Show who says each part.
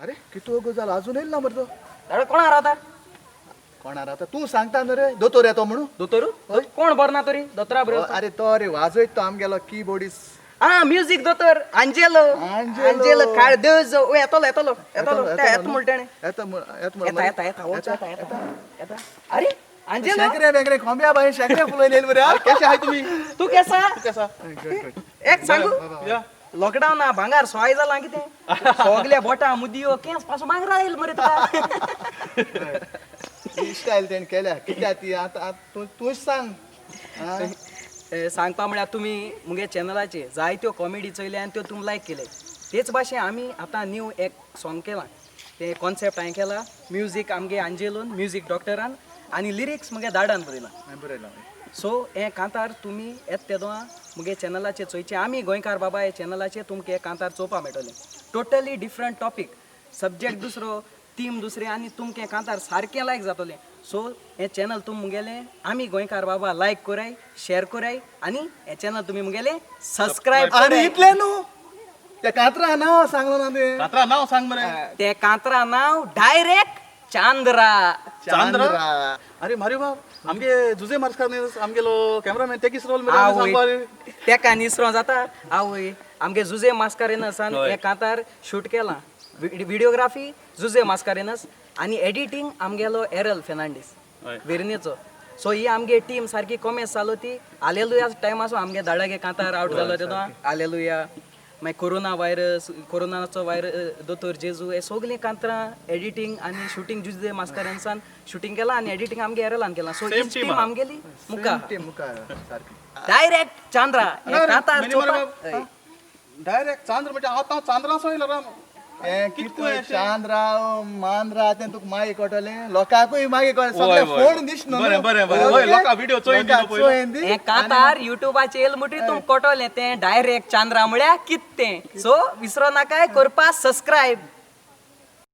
Speaker 1: अरे किती वगो झाला अजून येईल ना मरतो
Speaker 2: अरे कोणा राहता
Speaker 1: कोणाला आता तू सांगता ना रे दोतोर येतो म्हणून
Speaker 2: दोतोरू कोण बरना तरी दोतरा बरो
Speaker 1: अरे तो रे वाजवत तो आम गेलो कीबोर्डिस
Speaker 2: हा म्युझिक दोतोर अंजेलो अंजेलो काळ देज ओ येतलो येतलो येतलो येत मुलटेने येता येता अरे अंजेलो
Speaker 1: शेकरे बेकरे खोंब्या बाई शेकरे फुलय नेल बरे कशे आहे तुम्ही
Speaker 2: तू केसा
Speaker 1: कसा
Speaker 2: एक सांगू लॉकडाऊन भांगार सोय जाला कितें सोगल्या बोटा मुदियो केस पासून भांगार येईल मरे तुका
Speaker 1: स्टाईल तेण केल्या कित्या ती आता तूच सांग
Speaker 2: सांगपा म्हळ्यार तुमी मुगे चॅनलाचेर जायत्यो कॉमेडी चयल्या आनी त्यो तुमी लायक केले तेच भाशेन आमी आतां न्यू एक सॉंग केलां ते कॉन्सेप्ट हांवें केला म्युजीक आमगे आंजेलोन म्युजीक डॉक्टरान आनी लिरिक्स मुगे दाडान बरयला सो हे कांतार तुमी येत तेदोआ मुगे चॅनलाचेर चोयचे आमी गोंयकार बाबा हे चॅनलाचेर तुमकां हे कांतार चोवपा मेळटलें टोटली डिफरंट टॉपीक सब्जेक्ट दुसरो थीम दुसरे आनी तुमकां हे कांतार सारकें लायक जातलें सो हे चॅनल तुमी मुगेलें आमी गोंयकार बाबा लायक कोराय शेअर कोराय आनी हे चॅनल तुमी मुगेलें सबस्क्रायब
Speaker 1: आणि इतले न्हू त्या कात्रा नाव सांगलो ना ते
Speaker 3: कात्रा नाव सांग मरे
Speaker 2: ते कांतरा नाव डायरेक्ट चांद्रा
Speaker 1: चांद्रा
Speaker 3: अरे मारे बाप आमगे जुजे मार्स्कार आमगेलो कॅमेरामॅन तेकीच रोल मरे
Speaker 2: तेका निसरो जाता आवय आमगे जुजे मास्कारेनसान हे कांतार शूट केला व्हिडिओग्राफी जुजे मास्कारेनस आनी एडिटींग आमगेलो एरल फेर्नांडीस वेर्नेचो सो ही आमगे टीम सारकी कॉमेस चालू ती आलेलुया टायम आसो आमगे धाडागे कांतार आउट जालो तेदो आलेलुया मागीर कोरोनाचो वायरस दोतोर जेजू हे सगलीं कांतरां एडिटींग आनी शूटिंग जुजे मास्कारेनसान शूटिंग केला आनी एडिटींग आमगे एरलान केला सो ही टीम आमगेली
Speaker 1: मुखार सारकी
Speaker 2: डायरेक्ट चांद्रा हे कांतार चोवपा
Speaker 3: डायरेक्ट चांद्र म्हणजे हांव चांद्रा सोयलो राम
Speaker 1: कितको चांद्रा मांद्रा ते तुका मागी कोटले लोकांकूय मागी कोट सगळे फोन दिस न्हू
Speaker 3: बरें बरें बरें लोका व्हिडिओ चोयन दिलो पळय
Speaker 2: हे कांतार युट्यूबाचेर येल म्हणटरी तूं कोटोलें तें डायरेक्ट चांद्रा म्हळ्यार कितें सो विसरो नाकाय करपा सबस्क्रायब